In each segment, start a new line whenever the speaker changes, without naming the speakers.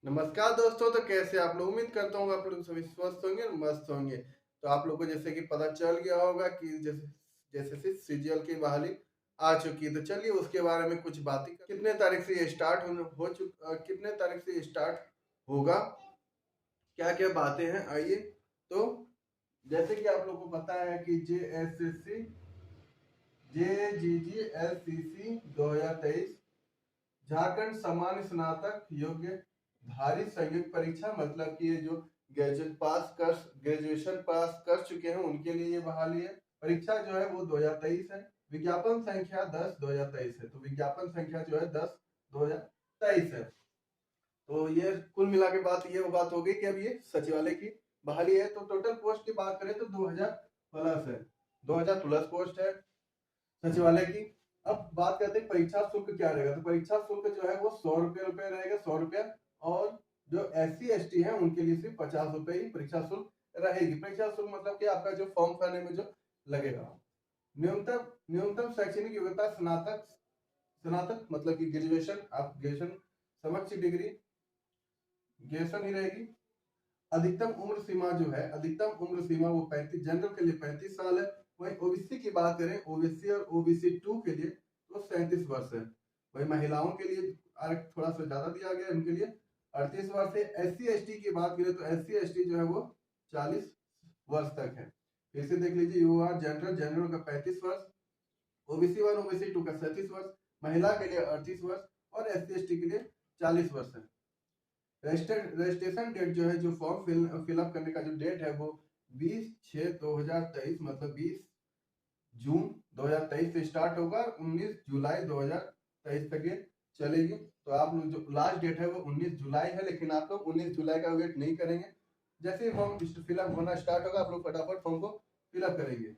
नमस्कार दोस्तों, तो कैसे आप लोग? उम्मीद करता हूँ आप लोग सभी स्वस्थ होंगे और मस्त होंगे। तो आप लोग को जैसे कि पता चल गया होगा कि जैसे जैसे से सीजीएल की बहाली आ चुकी है, तो चलिए उसके बारे में कुछ बातें कितने तारीख से ये स्टार्ट कितने तारीख से ये स्टार्ट होगा, क्या क्या बातें हैं, आइए। तो जैसे कि आप लोग को पता है कि JGGLCC 2023 झारखंड सामान्य स्नातक योग्य धारी संयुक्त परीक्षा, मतलब कि ये जो ग्रेजुएशन पास कर चुके हैं उनके लिए ये बहाली है। परीक्षा जो है वो 2023 है। विज्ञापन संख्या 10/2023 है। तो विज्ञापन संख्या जो है 10/2023 है। तो ये कुल मिला के बात हो गई कि अब ये सचिवालय की बहाली है। तो टोटल पोस्ट की बात करें तो 2000 प्लस है, 2000 प्लस पोस्ट है सचिवालय की। अब बात करते हैं परीक्षा शुल्क क्या रहेगा। तो परीक्षा शुल्क जो है वो 100 रुपये रहेगा, 100 रुपया। और जो SC ST है उनके लिए सिर्फ 50 रुपये ही परीक्षा शुल्क रहेगी। परीक्षा शुल्क मतलब कि आपका जो फॉर्म भरने में जो लगेगा। न्यूनतम न्यूनतम शैक्षणिक योग्यता स्नातक, स्नातक मतलब कि ग्रेजुएशन, आप ग्रेजुएशन समक्ष डिग्री ग्रेजुएशन ही रहेगी। अधिकतम उम्र सीमा जो है, अधिकतम उम्र सीमा वो 35, जनरल के लिए 35 साल है। वही ओबीसी की बात करें, ओबीसी और OBC2 के लिए तो 37 वर्ष है। वही महिलाओं के लिए थोड़ा सा ज्यादा दिया गया है, उनके लिए 38 वर्ष है। SC ST की बात करें तो SC ST जो है वो 40 वर्ष तक है। फिर से देख लीजिए, UR जनरल, जनरल का 35 वर्ष, OBC1 OBC2 का 37 वर्ष, महिला के लिए 38 वर्ष और SC ST के लिए 40 वर्ष है। रजिस्ट्रेशन डेट जो है, जो फॉर्म फिलअप करने का जो डेट है वो 20/6/2023 मतलब 20 जून 2023 से स्टार्ट होगा और 19 जुलाई 2023 तक ये चलेगी। तो आप लोग जो लास्ट डेट है वो 19 जुलाई है, लेकिन आप लोग 19 जुलाई का वेट नहीं करेंगे। जैसे ही फॉर्म फिलअप होना स्टार्ट होगा आप लोग फटाफट फॉर्म को फिलअप करेंगे।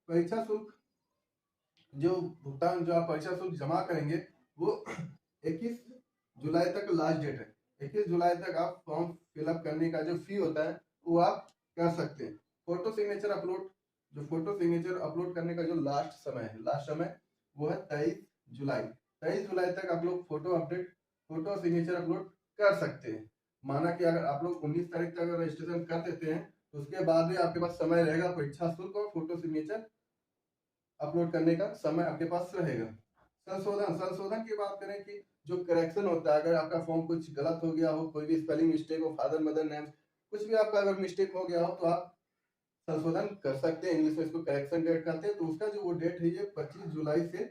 परीक्षा शुल्क जो भुगतान, जो आप परीक्षा शुल्क जमा करेंगे वो 21 जुलाई तक लास्ट डेट है। 21 जुलाई तक आप फॉर्म फिलअप करने का जो फी होता है वो आप कर सकते हैं। फोटो सिग्नेचर अपलोड, जो फोटो सिग्नेचर अपलोड करने का जो लास्ट समय है, लास्ट समय वो है 23 जुलाई। 23 जुलाई तक आप लोग फोटो सिग्नेचर अपलोड कर सकते हैं। माना कि अगर आप लोग 19 तारीख तक अगर रजिस्ट्रेशन कर देते हैं तो उसके बाद भी आपके पास समय रहेगा परीक्षा शुल्क और फोटो सिग्नेचर अपलोड करने का समय आपके पास रहेगा। संशोधन, संशोधन की बात करें कि जो करेक्शन होता है, अगर आपका फॉर्म कुछ गलत हो गया हो, कोई भी स्पेलिंग मिस्टेक हो, फादर मदर नेम कुछ भी आपका अगर मिस्टेक हो गया हो तो आप संशोधन कर सकते हैं। इंग्लिश में इसको करेक्शन डेट कहते हैं। तो उसका जो वो डेट है ये 25 जुलाई से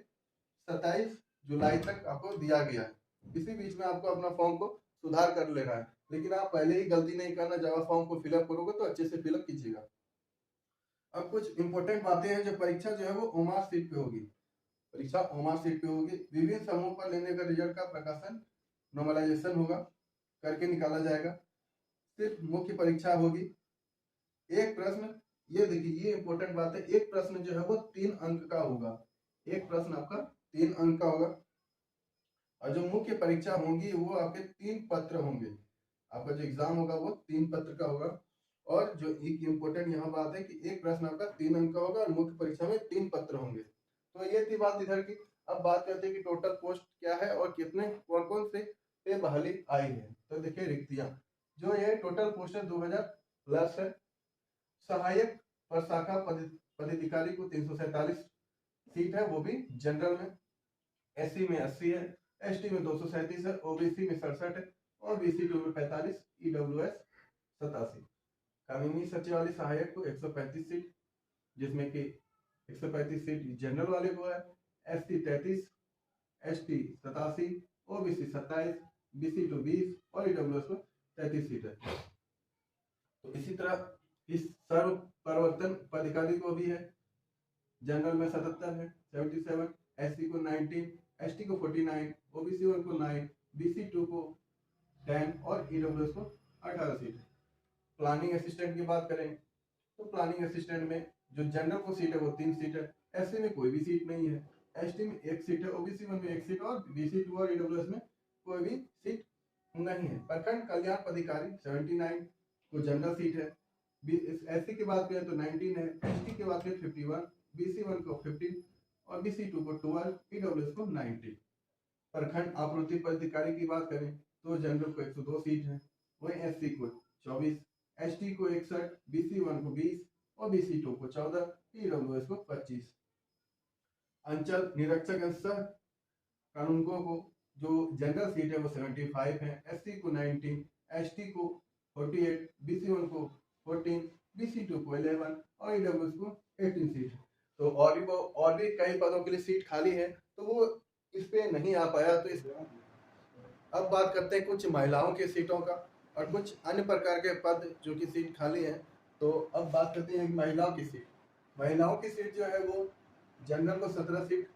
27 जुलाई तक आपको दिया गया है। इसी बीच में आपको अपना फॉर्म को सुधार कर लेना है, लेकिन आप पहले ही गलती नहीं करना। जब आप फॉर्म को फिलअप करोगे तो अच्छे से फिलअप कीजिएगा। अब कुछ इंपॉर्टेंट बातें हैं। जो परीक्षा जो है वो ओमार सीट पे होगी। परीक्षा ओमार सीट पे होगी। विभिन्न समूह पर लेने का रिजल्ट का प्रकाशन नॉर्मलाइजेशन होगा, करके निकाला जाएगा। सिर्फ मुख्य परीक्षा होगी। एक प्रश्न, ये देखिए ये इंपॉर्टेंट बात है, एक प्रश्न जो है वो 3 अंक का होगा। एक प्रश्न आपका 3 अंक का होगा। और जो मुख्य परीक्षा होगी वो आपके 3 पत्र होंगे। आपका जो एग्जाम होगा वो 3 पत्र का होगा। और जो एक इम्पोर्टेंट यहाँ बात है कि एक प्रश्न आपका 3 अंक का होगा और मुख्य परीक्षा में 3 पत्र होंगे। तो ये थी बात इधर की। अब बात करते हैं कि टोटल पोस्ट क्या है और कितने कौन कौन से पे बहाली आई है। तो देखिए रिक्तियां, जो ये टोटल पोस्ट है 2000 प्लस है। सहायक प्रशाखा पदाधिकारी को 347 सीट है, वो भी जनरल में। SC में 80 है, ST में 237 है, OBC में 67 है और BC2 में 45, EWS 87। कानूनी सचिवालय सहायक को 135 सीट, जिसमें कि 135 सीट जनरल वाले को है। SC 33, ST 87, OBC 27, BC2 20 और EWS को 33 सीट है। तो इसी तरह इस सर्व प्रवर्तन पदाधिकारी को भी है। जनरल में 77 है, 77, SC को 19, ST को 49, OBC1 को 9, BC2 को 10 और EWS को 18 सीट है। प्लानिंग असिस्टेंट की बात करें तो प्लानिंग असिस्टेंट में जो जनरल को सीट है वो 3 सीट है। SC में कोई भी सीट नहीं है, ST में 1 सीट है, OBC1 में 1 सीट और BC2 और EWS में कोई भी सीट नहीं है। प्रखंड कल्याण पदाधिकारी 79 को जनरल सीट है। SC की बात करें तो 19 है, ST की बात करें 51, BC1 को 15 और BC2 को 12, EWS को 19। प्रखंड आपूर्ति पदाधिकारी की बात करें तो जनरल को 102 सीट है। वही एससी को 24, एसटी को 61, BC1 को 20 और BC2 को 14, ईडब्ल्यूएस को 25। अंचल निरीक्षक सह कानूनगो को जो जनरल सीट है वो 75 है, एससी को 19, एसटी को 48, BC1 को 14, BC2 को 11 और ईडब्ल्यूएस को 18 सीट है। तो और भी कई पदों के लिए सीट खाली है, तो वो इस पे नहीं आ पाया। तो इस अब बात करते हैं कुछ महिलाओं की सीटों का और कुछ अन्य प्रकार के पद जो कि सीट खाली है। तो अब बात करते हैं महिलाओं की सीट। महिलाओं की सीट जो है वो जनरल को 17 सीट,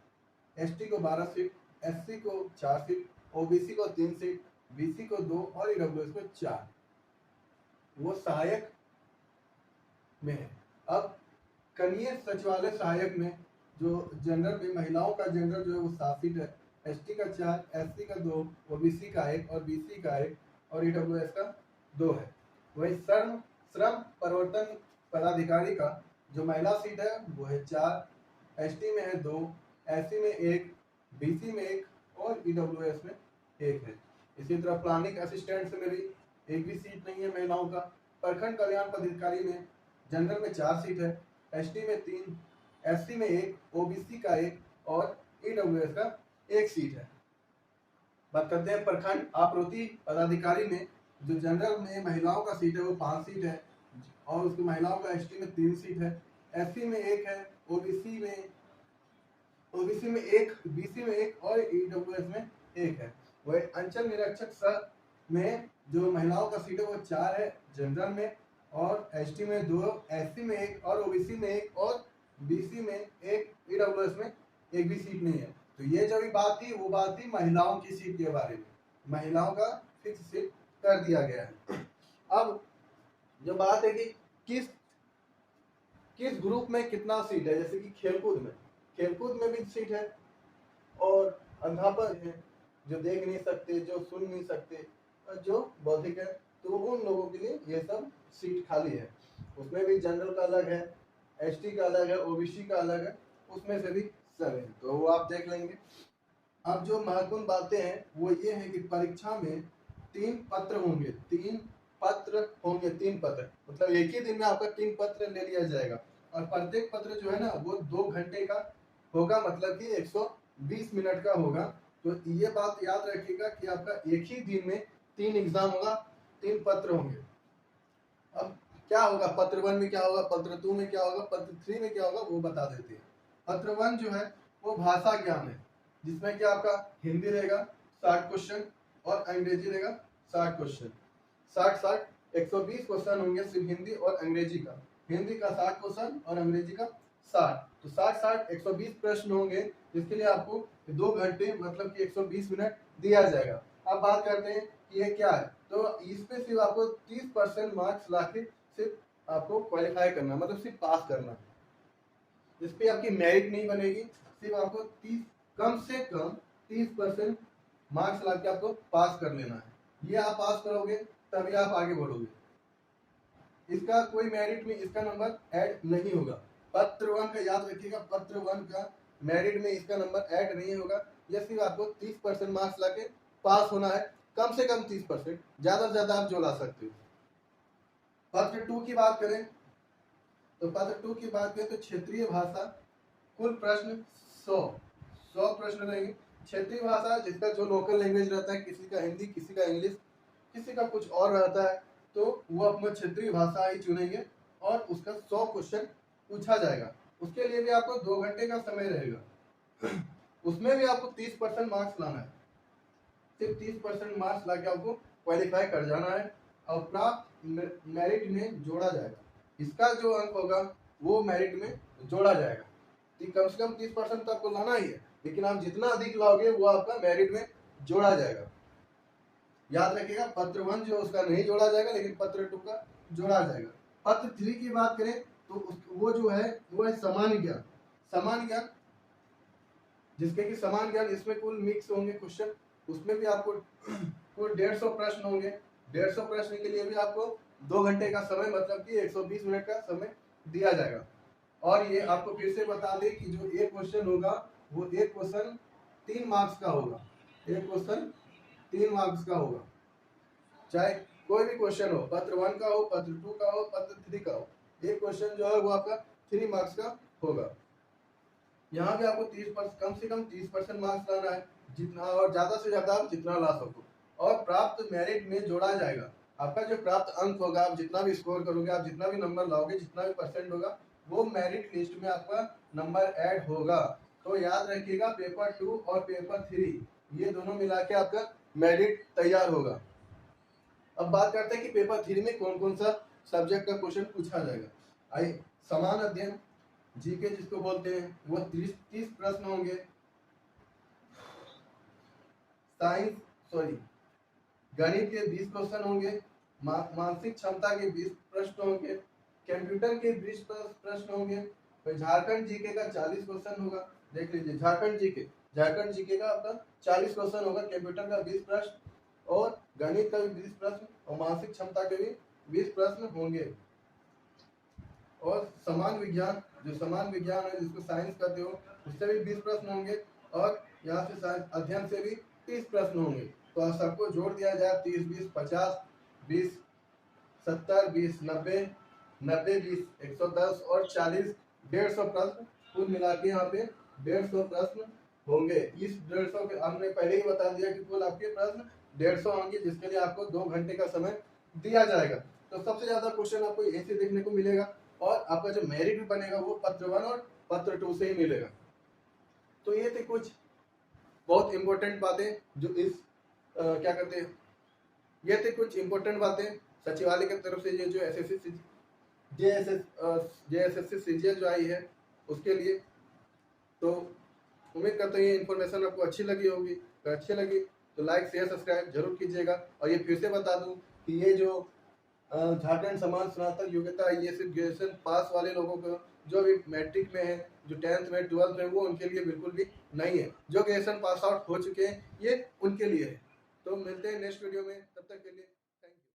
एसटी को 12 सीट, एससी को 4 सीट, ओबीसी को 3 सीट, बीसी को 2 और ईडब्ल्यूएस को 4। वो सहायक में है। अब कनीय सचिवालय सहायक में जो जनरल में महिलाओं का जनरल जो है वो 7 सीट है, एसटी का 4, एससी का 2, ओबीसी का 1 और बीसी का 1 और ईडब्ल्यूएस का 2 है। वही श्रम प्रवर्तन पदाधिकारी का जो महिला सीट है वो है 4, एसटी में है 2, एससी में 1, बीसी में 1 और ईडब्ल्यूएस में 1 है। इसी तरह प्लानिंग असिस्टेंट में भी एक भी सीट नहीं है महिलाओं का। प्रखंड कल्याण पदाधिकारी में जनरल में 4 सीट है, एसटी में 3, एससी में 1, ओबीसी का 1 और ईडब्ल्यूएस का 1 सीट है। बात करते हैं प्रखंड आपूर्ति पदाधिकारी में जो जनरल में महिलाओं का सीट है वो 5 सीट है और उसकी महिलाओं का एसटी में 3 सीट है, एससी में 1 है, ओबीसी में 1, बीसी में 1 और ईडब्ल्यूएस में 1 है। वही अंचल निरीक्षक सह में जो महिलाओं का सीट है वो 4 है जनरल में और एसटी में 2, एससी में 1 और ओबीसी में 1 और बीसी में 1, ईडब्ल्यूएस में 1 भी सीट नहीं है। तो ये जो भी बात थी वो बात थी महिलाओं की सीट के बारे में। महिलाओं का फिक्स सीट कर दिया गया है। अब जो बात है कि किस ग्रुप में कितना सीट है, जैसे कि खेलकूद में भी सीट है और अध्यापक है जो देख नहीं सकते, जो सुन नहीं सकते और जो बौद्धिक है, तो उन लोगों के लिए ये सब सीट खाली है। उसमें भी जनरल का अलग है, एसटी का अलग है, ओबीसी का अलग है, उसमें से भी सब है, तो वो आप देख लेंगे। अब जो महत्वपूर्ण बातें हैं वो ये है कि परीक्षा में 3 पत्र होंगे, 3 पत्र, मतलब एक ही दिन में आपका 3 पत्र ले लिया जाएगा और प्रत्येक पत्र जो है ना वो 2 घंटे का होगा, मतलब कि 120 मिनट का होगा। तो ये बात याद रखिएगा कि आपका एक ही दिन में 3 एग्जाम होगा, 3 पत्र होंगे। अब क्या होगा, पत्र 1 में क्या होगा, पत्र 2 में क्या होगा, पत्र 3 में क्या होगा, वो बता देते हैं। पत्र 1 जो है वो भाषा ज्ञान है, जिसमें कि आपका हिंदी रहेगा 60 क्वेश्चन और अंग्रेजी रहेगा 60 क्वेश्चन। 60 120 क्वेश्चन होंगे सिर्फ हिंदी और अंग्रेजी का। हिंदी का 60 क्वेश्चन और अंग्रेजी का 60, तो 60 120 प्रश्न होंगे, जिसके लिए आपको 2 घंटे मतलब कि 120 मिनट दिया जाएगा। अब बात करते हैं कि ये क्या है, तो इसमें सिर्फ आपको 30% मार्क्स लाके सिर्फ आपको क्वालिफाई करना, मतलब सिर्फ पास करना। इस पे आपकी मेरिट नहीं बनेगी, सिर्फ आपको कम से कम 30% मार्क्स लाके आपको पास कर लेना है। ये आप पास करोगे तभी आप आगे बढ़ोगे। इसका कोई मेरिट में इसका नंबर ऐड नहीं होगा। पत्र 1 का याद रखिएगा, पत्र 1 का मेरिट में इसका नंबर ऐड नहीं होगा। यह सिर्फ आपको 30% मार्क्स लाके पास होना है, कम से कम 30%, ज्यादा से ज्यादा आप जो ला सकते हो। पत्र 2 की बात करें तो पत्र 2 की बात करें तो क्षेत्रीय भाषा, कुल प्रश्न 100 प्रश्न रहेंगे। क्षेत्रीय भाषा जिसका जो लोकल लैंग्वेज रहता है, किसी का हिंदी, किसी का इंग्लिश, किसी का कुछ और रहता है, तो वो अपना क्षेत्रीय भाषा ही चुनेंगे और उसका 100 क्वेश्चन पूछा जाएगा। उसके लिए भी आपको 2 घंटे का समय रहेगा। उसमें भी आपको 30% मार्क्स लाना है, सिर्फ 30% मार्क्स लाके आपको क्वालिफाई कर जाना है और प्राप्त मेरिट में जोड़ा जाएगा। इसका जो अंक होगा वो मेरिट में जोड़ा जाएगा। कम से कम 30% तो आपको लाना ही है, लेकिन आप जितना अधिक लाओगे वो आपका मेरिट में जोड़ा जाएगा। याद रखिएगा, पत्र 1 जो उसका नहीं जोड़ा जाएगा, लेकिन पत्र 2 का जोड़ा जाएगा। पत्र 3 की बात करें तो वो जो है वो है सामान्य ज्ञान, जिसके कि सामान्य ज्ञान इसमें कुल मिक्स होंगे क्वेश्चन। उसमें भी आपको कुल 150 प्रश्न होंगे। 150 प्रश्न के लिए भी आपको 2 घंटे का समय, मतलब कि 120 मिनट का समय दिया जाएगा। और ये आपको फिर से बता दें कि जो एक क्वेश्चन होगा वो एक क्वेश्चन 3 मार्क्स का होगा, एक क्वेश्चन 3 मार्क्स का होगा। चाहे कोई भी क्वेश्चन हो, पत्र 1 का हो, पत्र 2 का हो, पत्र 3 का हो, एक क्वेश्चन जो है वो आपका 3 मार्क्स का होगा। यहाँ भी आपको 30% कम से कम 30% मार्क्स लाना है, जितना और ज्यादा से ज्यादा आप जितना ला सको, और प्राप्त मेरिट में जोड़ा जाएगा। आपका जो प्राप्त अंक होगा, आप जितना भी स्कोर करोगे, आप जितना भी नंबर लाओगे, जितना भी परसेंट होगा, वो मेरिट लिस्ट में आपका नंबर ऐड होगा। तो याद रखिएगा, पेपर 2 और पेपर 3 ये दोनों मिला के आपका मेरिट तैयार होगा। अब बात करते हैं कि पेपर 3 में कौन कौन सा सब्जेक्ट का क्वेश्चन पूछा जाएगा। आइए, समान अध्ययन जीके जिसको बोलते हैं, वो 30 प्रश्न होंगे। गणित के 20 क्वेश्चन होंगे। मानसिक क्षमता के 20 प्रश्न होंगे। कंप्यूटर के 20 प्रश्न होंगे। फिर झारखंड जीके का 40 क्वेश्चन होगा। देख लीजिए, झारखंड जीके का आपका 40 क्वेश्चन होगा, कंप्यूटर का 20 प्रश्न, और गणित का भी 20 प्रश्न, और मानसिक क्षमता के भी 20 प्रश्न होंगे। और समान विज्ञान है, जिसको साइंस कहते हो, उससे भी 20 प्रश्न होंगे, और यहाँ से अध्ययन से भी 30 प्रश्न होंगे। तो सबको जोड़ दिया जाए, 30 20 50 20 70 20 90 90 20 110 और 40 150 प्रश्न, कुल मिला के यहाँ पे 150 प्रश्न होंगे। इस 150 के हमने पहले ही बता दिया कि कुल आपके प्रश्न 150 होंगे, जिसके लिए आपको 2 घंटे का समय दिया जाएगा। तो सबसे ज्यादा क्वेश्चन आपको ऐसे देखने को मिलेगा, और आपका जो मेरिट भी बनेगा वो पत्र 1 और पत्र 2 से ही मिलेगा। तो ये थे कुछ बहुत इंपॉर्टेंट बातें जो इस क्या कहते हैं, ये थे कुछ इंपॉर्टेंट बातें सचिवालय की तरफ से, ये जो जेएसएससी सीजीएल जो आई है उसके लिए। तो उम्मीद करते हैं ये इन्फॉर्मेशन आपको अच्छी लगी होगी। अगर अच्छी लगी तो लाइक शेयर सब्सक्राइब जरूर कीजिएगा। और ये फिर से बता दूं कि ये जो झारखंड समान स्नातक योग्यता, ये सिर्फ ग्रेजुएशन पास वाले लोगों को, जो अभी मैट्रिक में है, जो 10th में 12th में, वो उनके लिए बिल्कुल भी नहीं है। जो ग्रेजुएशन पास आउट हो चुके हैं, ये उनके लिए है। तो मिलते हैं नेक्स्ट वीडियो में, तब तक के लिए।